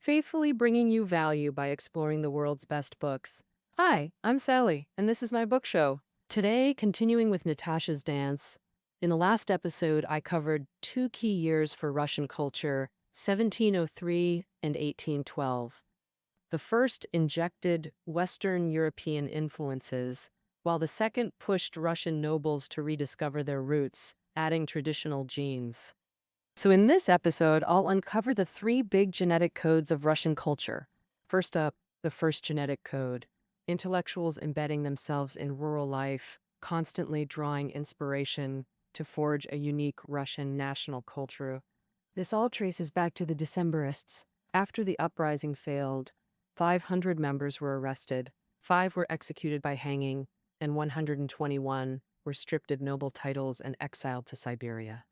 faithfully bringing you value by exploring the world's best books. Hi, I'm Sally, and this is my book show. Today, continuing with Natasha's dance. In the last episode, I covered two key years for Russian culture, 1703 and 1812. The first injected Western European influences, while the second pushed Russian nobles to rediscover their roots, adding traditional genes. So in this episode, I'll uncover the three big genetic codes of Russian culture. First up, the first genetic code. Intellectuals embedding themselves in rural life, constantly drawing inspiration to forge a unique Russian national culture. This all traces back to the Decembrists. After the uprising failed, 500 members were arrested, 5 were executed by hanging, and 121 were stripped of noble titles and exiled to Siberia.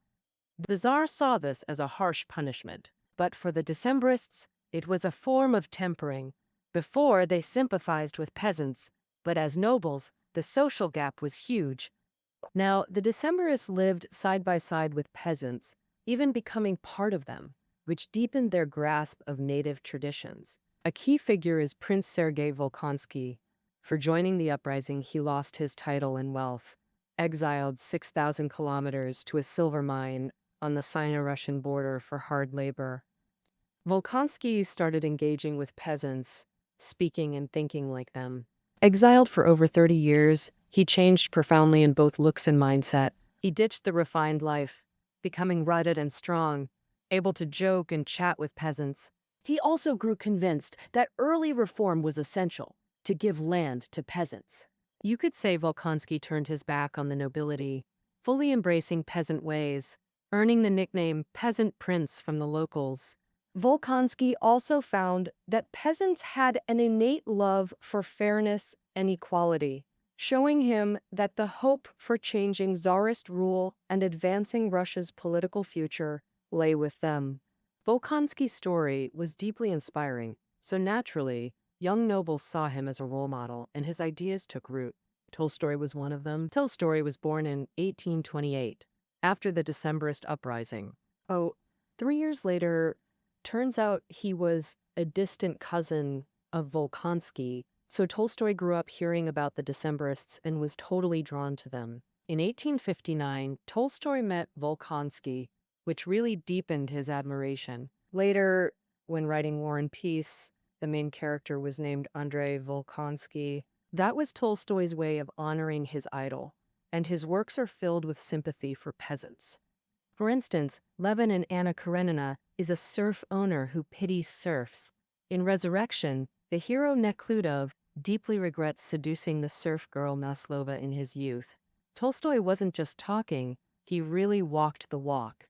The Tsar saw this as a harsh punishment, but for the Decembrists, it was a form of tempering. Before, they sympathized with peasants, but as nobles, the social gap was huge. Now, the Decembrists lived side by side with peasants, even becoming part of them, which deepened their grasp of native traditions. A key figure is Prince Sergei Volkonsky. For joining the uprising, he lost his title and wealth, exiled 6,000 kilometers to a silver mine on the Sino-Russian border for hard labor. Volkonsky started engaging with peasants, speaking and thinking like them. Exiled for over 30 years, he changed profoundly in both looks and mindset. He ditched the refined life, becoming rugged and strong, able to joke and chat with peasants. He also grew convinced that early reform was essential to give land to peasants. You could say Volkonsky turned his back on the nobility, fully embracing peasant ways, earning the nickname Peasant Prince from the locals. Volkonsky also found that peasants had an innate love for fairness and equality, showing him that the hope for changing Tsarist rule and advancing Russia's political future lay with them. Volkonsky's story was deeply inspiring, so naturally, young nobles saw him as a role model and his ideas took root. Tolstoy was one of them. Tolstoy was born in 1828, after the Decembrist uprising. 3 years later, turns out he was a distant cousin of Volkonsky, so Tolstoy grew up hearing about the Decembrists and was totally drawn to them. In 1859, Tolstoy met Volkonsky, which really deepened his admiration. Later, when writing War and Peace, the main character was named Andrei Volkonsky. That was Tolstoy's way of honoring his idol, and his works are filled with sympathy for peasants. For instance, Levin in Anna Karenina is a serf owner who pities serfs. In Resurrection, the hero Nekhludoff deeply regrets seducing the serf girl Maslova in his youth. Tolstoy wasn't just talking, he really walked the walk.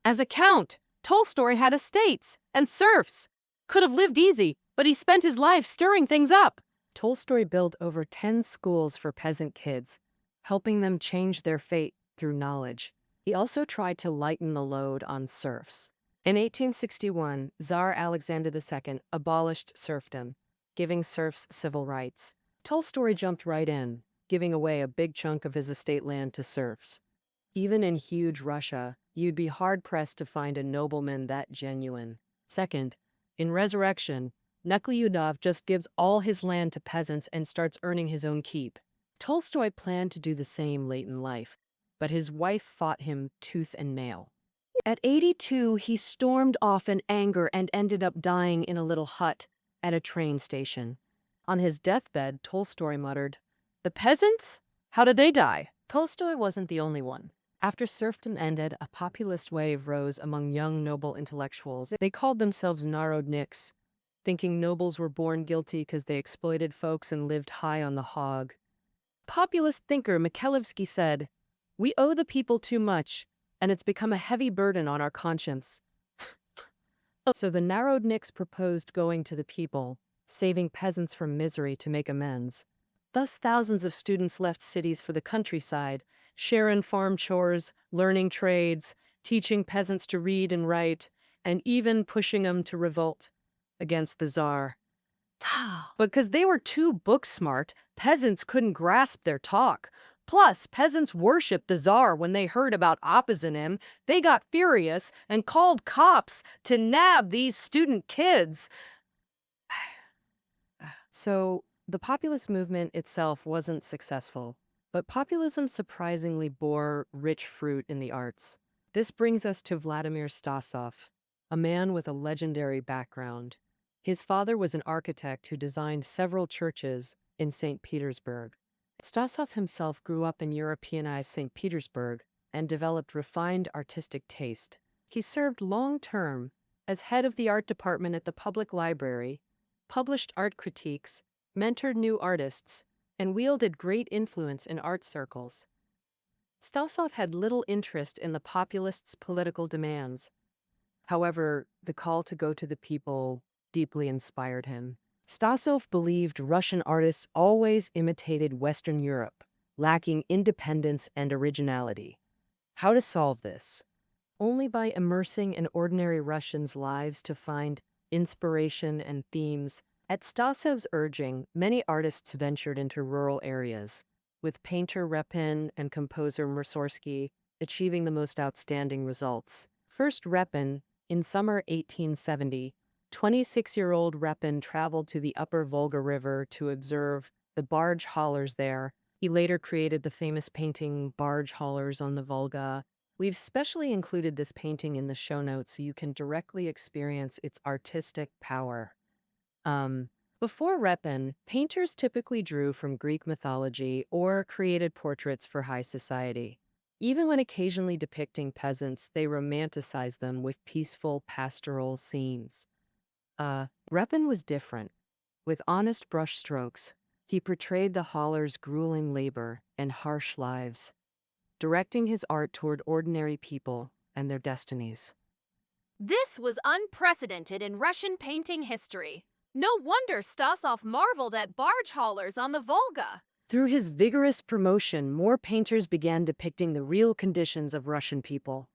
As a count, Tolstoy had estates and serfs. Could have lived easy, but he spent his life stirring things up. Tolstoy built over 10 schools for peasant kids, helping them change their fate through knowledge. He also tried to lighten the load on serfs. In 1861, Tsar Alexander II abolished serfdom, giving serfs civil rights. Tolstoy jumped right in, giving away a big chunk of his estate land to serfs. Even in huge Russia, you'd be hard-pressed to find a nobleman that genuine. Second, in Resurrection, Nekhludoff just gives all his land to peasants and starts earning his own keep. Tolstoy planned to do the same late in life, but his wife fought him tooth and nail. At 82, he stormed off in anger and ended up dying in a little hut at a train station. On his deathbed, Tolstoy muttered, "The peasants? How did they die?" Tolstoy wasn't the only one. After serfdom ended, a populist wave rose among young noble intellectuals. They called themselves narodniks, thinking nobles were born guilty because they exploited folks and lived high on the hog. Populist thinker Mikhailevsky said, "We owe the people too much, and it's become a heavy burden on our conscience." So the narodniks proposed going to the people, saving peasants from misery to make amends. Thus thousands of students left cities for the countryside, sharing farm chores, learning trades, teaching peasants to read and write, and even pushing them to revolt against the Tsar. Because they were too book smart, peasants couldn't grasp their talk. Plus, peasants worshipped the Tsar when they heard about oppositism. They got furious and called cops to nab these student kids. So, the populist movement itself wasn't successful, but populism surprisingly bore rich fruit in the arts. This brings us to Vladimir Stasov, a man with a legendary background. His father was an architect who designed several churches in St. Petersburg. Stasov himself grew up in Europeanized St. Petersburg and developed refined artistic taste. He served long-term as head of the art department at the public library, published art critiques, mentored new artists, and wielded great influence in art circles. Stasov had little interest in the populists' political demands. However, the call to go to the people deeply inspired him. Stasov believed Russian artists always imitated Western Europe, lacking independence and originality. How to solve this? Only by immersing in ordinary Russians' lives to find inspiration and themes. At Stasov's urging, many artists ventured into rural areas, with painter Repin and composer Mussorgsky achieving the most outstanding results. First, Repin, in summer 1870, 26-year-old Repin traveled to the upper Volga River to observe the barge haulers there. He later created the famous painting Barge Haulers on the Volga. We've specially included this painting in the show notes so you can directly experience its artistic power. Before Repin, painters typically drew from Greek mythology or created portraits for high society. Even when occasionally depicting peasants, they romanticized them with peaceful pastoral scenes. Repin was different. With honest brushstrokes, he portrayed the haulers' grueling labor and harsh lives, directing his art toward ordinary people and their destinies. This was unprecedented in Russian painting history. No wonder Stasov marveled at barge haulers on the Volga. Through his vigorous promotion, more painters began depicting the real conditions of Russian people.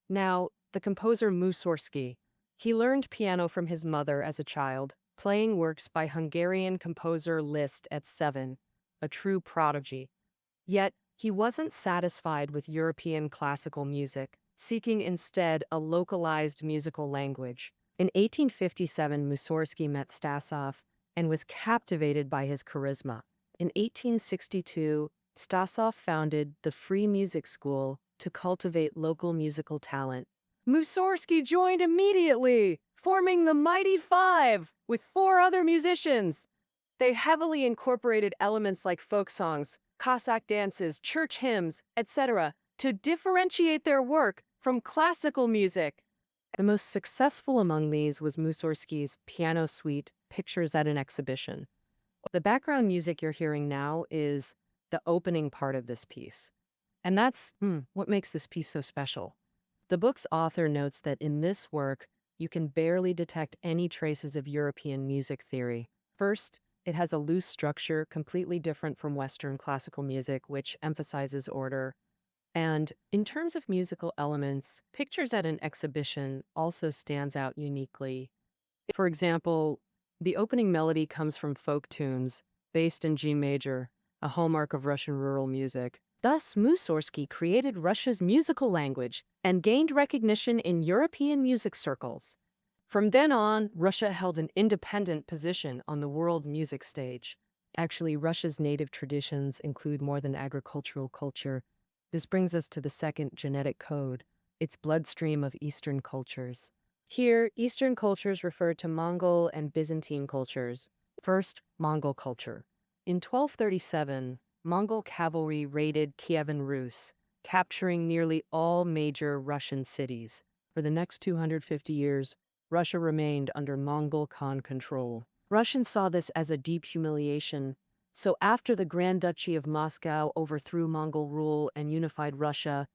Now, the composer Mussorgsky. He learned piano from his mother as a child, playing works by Hungarian composer Liszt at 7, a true prodigy. Yet, he wasn't satisfied with European classical music, seeking instead a localized musical language. In 1857, Mussorgsky met Stasov and was captivated by his charisma. In 1862, Stasov founded the Free Music School to cultivate local musical talent. Mussorgsky joined immediately, forming the Mighty Five with 4 other musicians. They heavily incorporated elements like folk songs, Cossack dances, church hymns, etc., to differentiate their work from classical music. The most successful among these was Mussorgsky's piano suite, Pictures at an Exhibition. The background music you're hearing now is the opening part of this piece. And that's what makes this piece so special. The book's author notes that in this work, you can barely detect any traces of European music theory. First, it has a loose structure completely different from Western classical music, which emphasizes order. And in terms of musical elements, Pictures at an Exhibition also stands out uniquely. For example, the opening melody comes from folk tunes, based in G major, a hallmark of Russian rural music. Thus, Mussorgsky created Russia's musical language and gained recognition in European music circles. From then on, Russia held an independent position on the world music stage. Actually, Russia's native traditions include more than agricultural culture. This brings us to the second genetic code, its bloodstream of Eastern cultures. Here, Eastern cultures refer to Mongol and Byzantine cultures. First, Mongol culture. In 1237, Mongol cavalry raided Kievan Rus, capturing nearly all major Russian cities. For the next 250 years, Russia remained under Mongol Khan control. Russians saw this as a deep humiliation. So after the Grand Duchy of Moscow overthrew Mongol rule and unified Russia,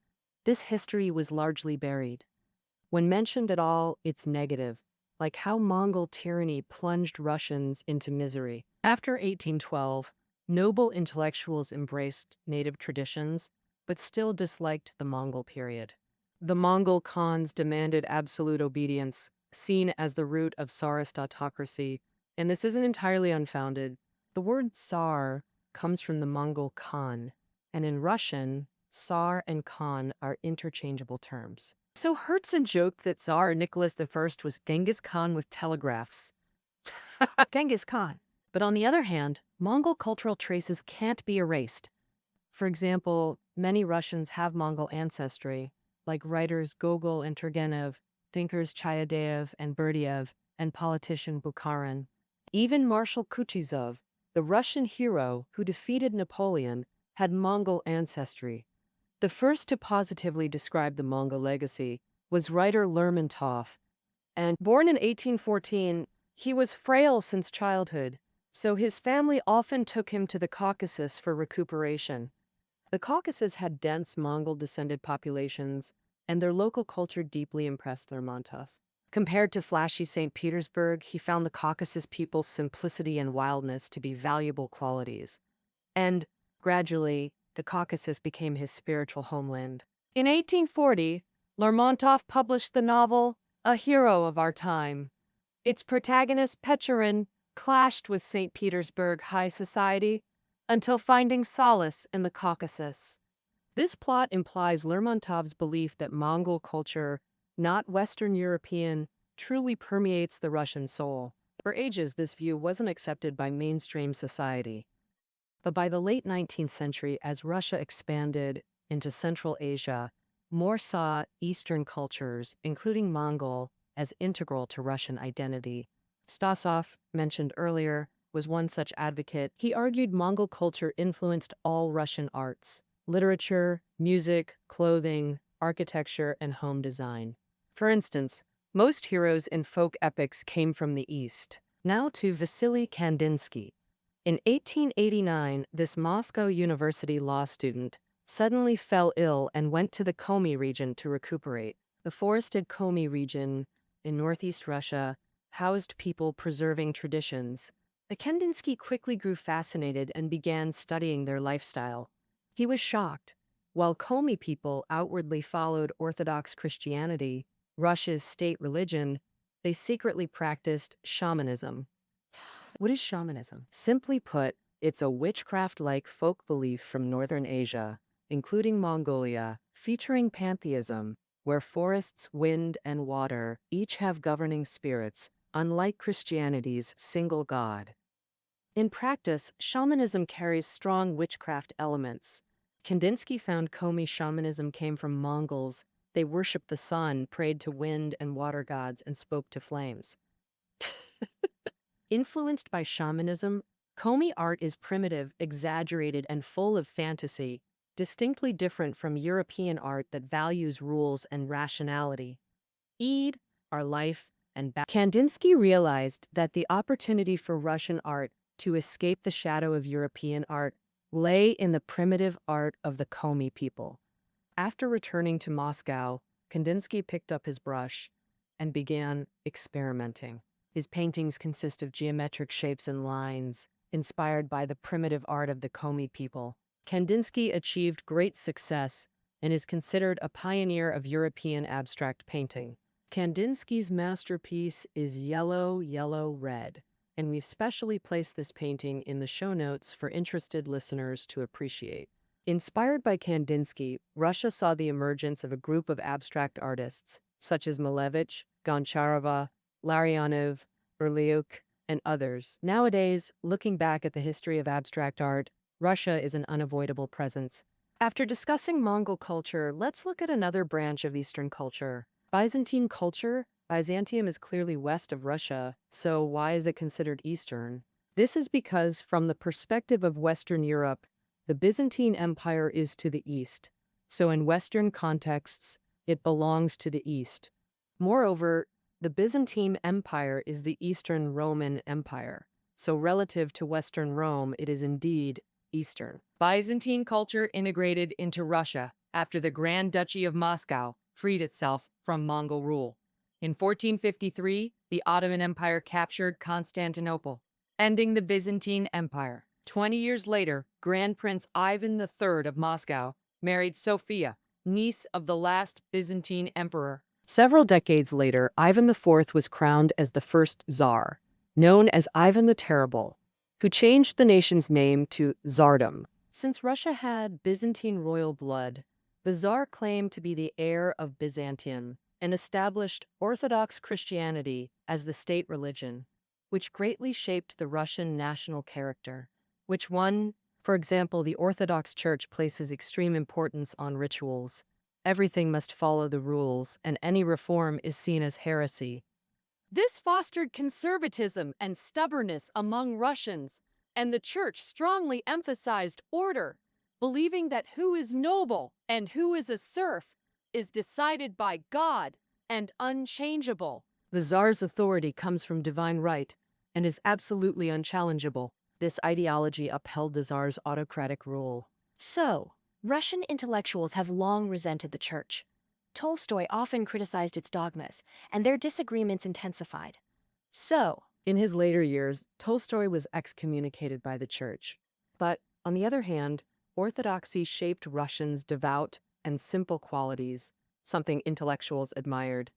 this history was largely buried. When mentioned at all, it's negative, like how Mongol tyranny plunged Russians into misery. After 1812, noble intellectuals embraced native traditions, but still disliked the Mongol period. The Mongol Khans demanded absolute obedience, seen as the root of Tsarist autocracy, and this isn't entirely unfounded. The word Tsar comes from the Mongol Khan, And in Russian, Tsar and Khan are interchangeable terms. So Herzen joked that Tsar Nicholas I was Genghis Khan with telegraphs. Genghis Khan. But on the other hand, Mongol cultural traces can't be erased. For example, many Russians have Mongol ancestry, like writers Gogol and Turgenev, thinkers Chayadev and Berdiev, and politician Bukharin. Even Marshal Kutuzov, the Russian hero who defeated Napoleon, had Mongol ancestry. The first to positively describe the Mongol legacy was writer Lermontov, and born in 1814, he was frail since childhood, so his family often took him to the Caucasus for recuperation. The Caucasus had dense Mongol-descended populations, and their local culture deeply impressed Lermontov. Compared to flashy St. Petersburg, he found the Caucasus people's simplicity and wildness to be valuable qualities. And, gradually, the Caucasus became his spiritual homeland. In 1840, Lermontov published the novel A Hero of Our Time. Its protagonist, Pechorin, clashed with St. Petersburg high society until finding solace in the Caucasus. This plot implies Lermontov's belief that Mongol culture, not Western European, truly permeates the Russian soul. For ages, this view wasn't accepted by mainstream society. But by the late 19th century, as Russia expanded into Central Asia, more saw Eastern cultures, including Mongol, as integral to Russian identity. Stasov, mentioned earlier, was one such advocate. He argued Mongol culture influenced all Russian arts, literature, music, clothing, architecture, and home design. For instance, most heroes in folk epics came from the East. Now to Vasily Kandinsky. In 1889, this Moscow University law student suddenly fell ill and went to the Komi region to recuperate. The forested Komi region in northeast Russia housed people preserving traditions. The Kandinsky quickly grew fascinated and began studying their lifestyle. He was shocked. While Komi people outwardly followed Orthodox Christianity, Russia's state religion, they secretly practiced shamanism. What is shamanism? Simply put, it's a witchcraft-like folk belief from northern Asia, including Mongolia, featuring pantheism, where forests, wind, and water each have governing spirits, unlike Christianity's single god. In practice, shamanism carries strong witchcraft elements. Kandinsky found Komi shamanism came from Mongols. They worshipped the sun, prayed to wind and water gods, and spoke to flames. Influenced by shamanism, Komi art is primitive, exaggerated, and full of fantasy, distinctly different from European art that values rules and rationality. Eid, our life, and Kandinsky realized that the opportunity for Russian art to escape the shadow of European art lay in the primitive art of the Komi people. After returning to Moscow, Kandinsky picked up his brush and began experimenting. His paintings consist of geometric shapes and lines, inspired by the primitive art of the Komi people. Kandinsky achieved great success and is considered a pioneer of European abstract painting. Kandinsky's masterpiece is Yellow, Yellow, Red, and we've specially placed this painting in the show notes for interested listeners to appreciate. Inspired by Kandinsky, Russia saw the emergence of a group of abstract artists, such as Malevich, Goncharova, Larionov, Berliuk, and others. Nowadays, looking back at the history of abstract art, Russia is an unavoidable presence. After discussing Mongol culture, let's look at another branch of Eastern culture. Byzantine culture. Byzantium is clearly west of Russia, so why is it considered Eastern? This is because, from the perspective of Western Europe, the Byzantine Empire is to the east, so in Western contexts, it belongs to the east. Moreover, the Byzantine Empire is the Eastern Roman Empire, so relative to Western Rome, it is indeed Eastern. Byzantine culture integrated into Russia after the Grand Duchy of Moscow freed itself from Mongol rule. In 1453, the Ottoman Empire captured Constantinople, ending the Byzantine Empire. 20 years later, Grand Prince Ivan III of Moscow married Sophia, niece of the last Byzantine emperor. Several decades later, Ivan IV was crowned as the first Tsar, known as Ivan the Terrible, who changed the nation's name to Tsardom. Since Russia had Byzantine royal blood, the Tsar claimed to be the heir of Byzantium and established Orthodox Christianity as the state religion, which greatly shaped the Russian national character. For example, the Orthodox Church places extreme importance on rituals. Everything must follow the rules, and any reform is seen as heresy. This fostered conservatism and stubbornness among Russians, and the Church strongly emphasized order, believing that who is noble and who is a serf is decided by God and unchangeable. The Tsar's authority comes from divine right and is absolutely unchallengeable. This ideology upheld the Tsar's autocratic rule. So, Russian intellectuals have long resented the Church. Tolstoy often criticized its dogmas, and their disagreements intensified. So, In his later years, Tolstoy was excommunicated by the Church. But, on the other hand, Orthodoxy shaped Russians' devout and simple qualities, something intellectuals admired.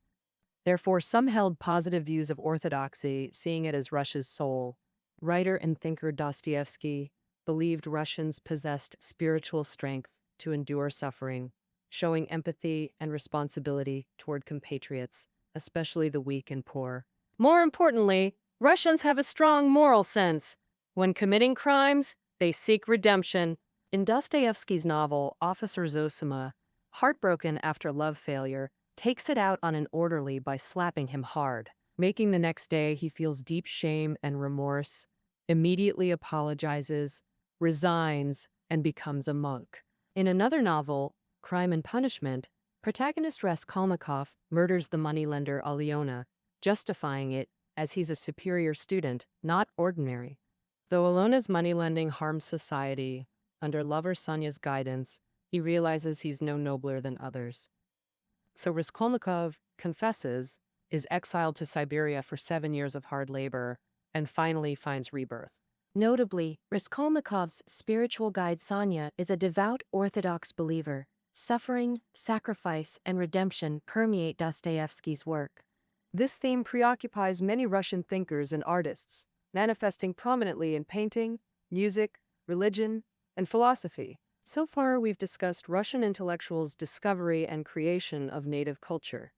Therefore, some held positive views of Orthodoxy, seeing it as Russia's soul. Writer and thinker Dostoevsky believed Russians possessed spiritual strength to endure suffering, showing empathy and responsibility toward compatriots, especially the weak and poor. More importantly, Russians have a strong moral sense. When committing crimes, they seek redemption. In Dostoevsky's novel Officer Zosima, heartbroken after love failure, takes it out on an orderly by slapping him hard. Making the next day, he feels deep shame and remorse, immediately apologizes, resigns, and becomes a monk. In another novel, Crime and Punishment, protagonist Raskolnikov murders the moneylender Alyona, justifying it as he's a superior student, not ordinary. Though Alyona's moneylending harms society, under lover Sonya's guidance, he realizes he's no nobler than others. So Raskolnikov confesses, is exiled to Siberia for 7 years of hard labor, and finally finds rebirth. notably, Raskolnikov's spiritual guide Sonya is a devout Orthodox believer. Suffering, sacrifice, and redemption permeate Dostoevsky's work. This theme preoccupies many Russian thinkers and artists, manifesting prominently in painting, music, religion, and philosophy. So far, we've discussed Russian intellectuals' discovery and creation of native culture.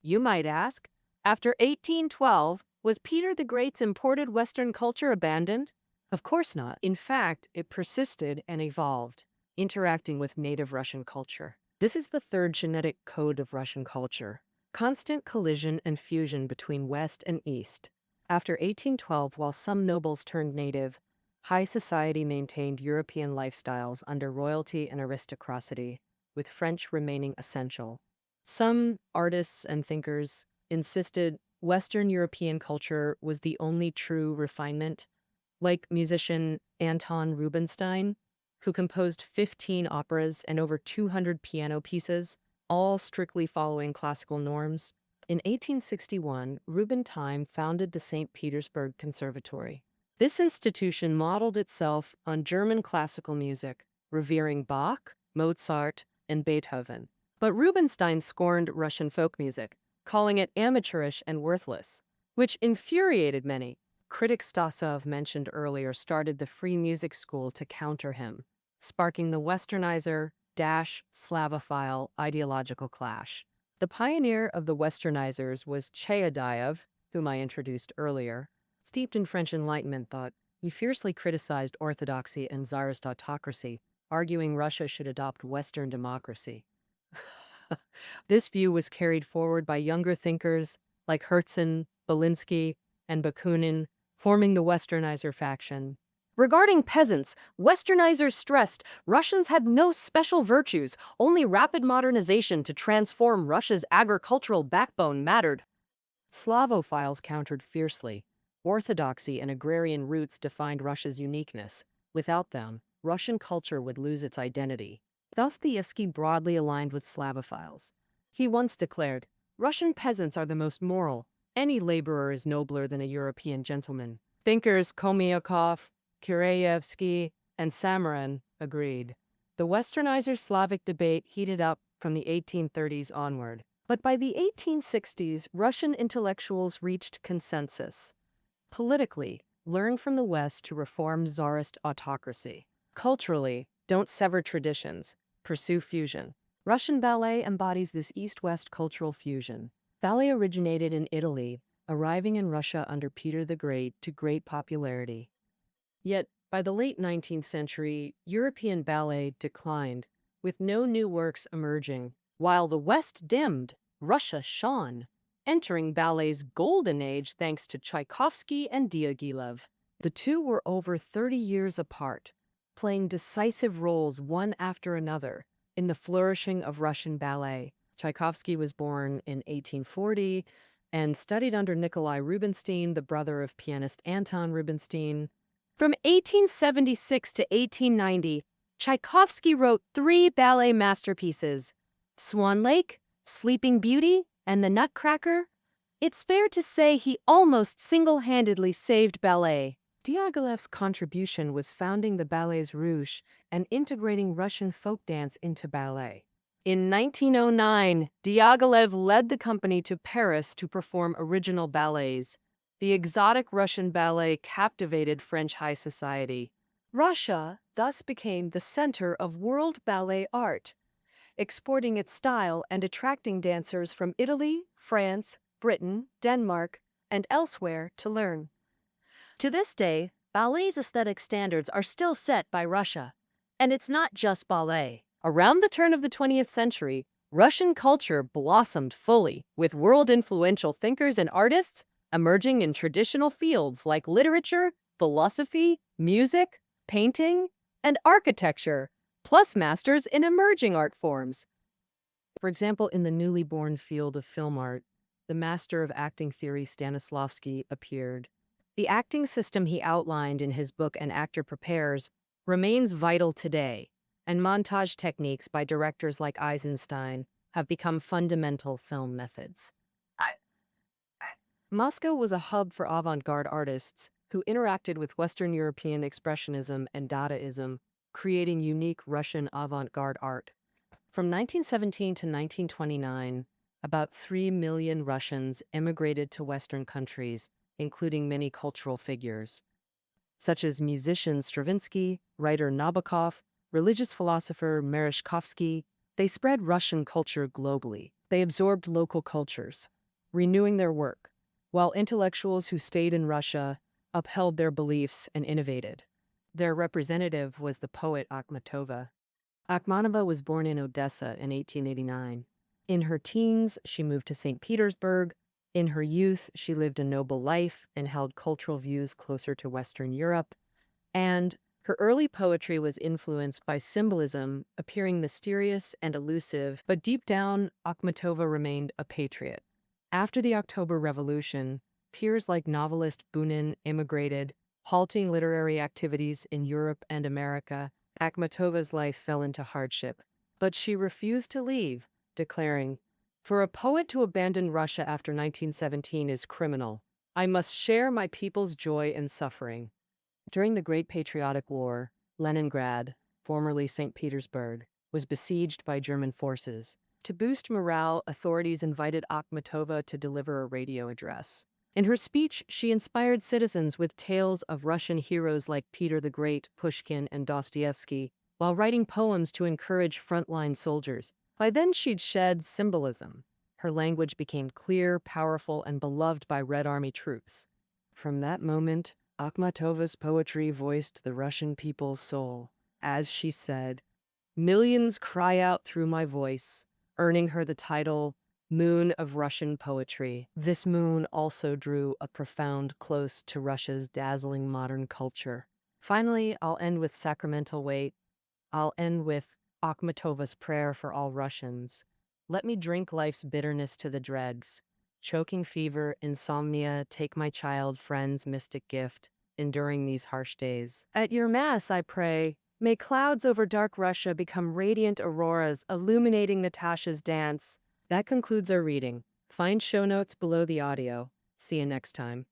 You might ask, after 1812, was Peter the Great's imported Western culture abandoned? Of course not. In fact, it persisted and evolved, interacting with native Russian culture. This is the third genetic code of Russian culture: constant collision and fusion between West and East. After 1812, while some nobles turned native, high society maintained European lifestyles under royalty and aristocracy, with French remaining essential. Some artists and thinkers insisted Western European culture was the only true refinement, like musician Anton Rubinstein, who composed 15 operas and over 200 piano pieces, all strictly following classical norms. In 1861, Rubinstein founded the St. Petersburg Conservatory. This institution modeled itself on German classical music, revering Bach, Mozart, and Beethoven. But Rubinstein scorned Russian folk music, calling it amateurish and worthless, which infuriated many. Critic Stasov, mentioned earlier, started the Free Music School to counter him, sparking the Westernizer-Slavophile ideological clash. The pioneer of the Westernizers was Chayadayev, whom I introduced earlier. Steeped in French Enlightenment thought, he fiercely criticized orthodoxy and Tsarist autocracy, arguing Russia should adopt Western democracy. This view was carried forward by younger thinkers like Herzen, Belinsky, and Bakunin, forming the Westernizer faction. Regarding peasants, Westernizers stressed Russians had no special virtues, only rapid modernization to transform Russia's agricultural backbone mattered. Slavophiles countered fiercely. Orthodoxy and agrarian roots defined Russia's uniqueness. Without them, Russian culture would lose its identity. Dostoevsky broadly aligned with Slavophiles. He once declared, "Russian peasants are the most moral. Any laborer is nobler than a European gentleman." Thinkers Khomyakov, Kireyevsky, and Samarin agreed. The Westernizer-Slavic debate heated up from the 1830s onward. But by the 1860s, Russian intellectuals reached consensus. Politically, learn from the West to reform Tsarist autocracy. Culturally, Don't sever traditions. Pursue fusion. Russian ballet embodies this East-West cultural fusion. Ballet originated in Italy, arriving in Russia under Peter the Great to great popularity. Yet, by the late 19th century, European ballet declined, with no new works emerging. While the West dimmed, Russia shone, entering ballet's golden age thanks to Tchaikovsky and Diaghilev. The two were over 30 years apart, playing decisive roles one after another in the flourishing of Russian ballet. Tchaikovsky was born in 1840 and studied under Nikolai Rubinstein, the brother of pianist Anton Rubinstein. From 1876 to 1890, Tchaikovsky wrote 3 ballet masterpieces: Swan Lake, Sleeping Beauty, and The Nutcracker. It's fair to say he almost single-handedly saved ballet. Diaghilev's contribution was founding the Ballets Russes and integrating Russian folk dance into ballet. In 1909, Diaghilev led the company to Paris to perform original ballets. The exotic Russian ballet captivated French high society. Russia thus became the center of world ballet art, exporting its style and attracting dancers from Italy, France, Britain, Denmark, and elsewhere to learn. To this day, ballet's aesthetic standards are still set by Russia. And it's not just ballet. Around the turn of the 20th century, Russian culture blossomed fully, with world-influential thinkers and artists emerging in traditional fields like literature, philosophy, music, painting, and architecture, plus masters in emerging art forms. For example, in the newly born field of film art, the master of acting theory Stanislavski appeared. The acting system he outlined in his book An Actor Prepares remains vital today, and montage techniques by directors like Eisenstein have become fundamental film methods. Moscow was a hub for avant-garde artists who interacted with Western European Expressionism and Dadaism, creating unique Russian avant-garde art. From 1917 to 1929, about 3 million Russians immigrated to Western countries, including many cultural figures, such as musician Stravinsky, writer Nabokov, religious philosopher Merezhkovsky. They spread Russian culture globally. They absorbed local cultures, renewing their work, while intellectuals who stayed in Russia upheld their beliefs and innovated. Their representative was the poet Akhmatova. Akhmatova was born in Odessa in 1889. In her teens, she moved to St. Petersburg. In her youth, she lived a noble life and held cultural views closer to Western Europe. And her early poetry was influenced by symbolism, appearing mysterious and elusive, but deep down, Akhmatova remained a patriot. After the October Revolution, peers like novelist Bunin immigrated, halting literary activities in Europe and America. Akhmatova's life fell into hardship, but she refused to leave, declaring, "For a poet to abandon Russia after 1917 is criminal. I must share my people's joy and suffering." During the Great Patriotic War, Leningrad, formerly St. Petersburg, was besieged by German forces. To boost morale, authorities invited Akhmatova to deliver a radio address. In her speech, she inspired citizens with tales of Russian heroes like Peter the Great, Pushkin, and Dostoevsky, while writing poems to encourage frontline soldiers. By then, she'd shed symbolism. Her language became clear, powerful, and beloved by Red Army troops. From that moment, Akhmatova's poetry voiced the Russian people's soul. As she said, "Millions cry out through my voice," earning her the title Moon of Russian Poetry. This moon also drew a profound close to Russia's dazzling modern culture. Finally, I'll end with sacramental weight. I'll end with Akhmatova's prayer for all Russians. Let me drink life's bitterness to the dregs. Choking fever, insomnia, take my child friend's mystic gift, enduring these harsh days. At your Mass, I pray, may clouds over dark Russia become radiant auroras illuminating Natasha's dance. That concludes our reading. Find show notes below the audio. See you next time.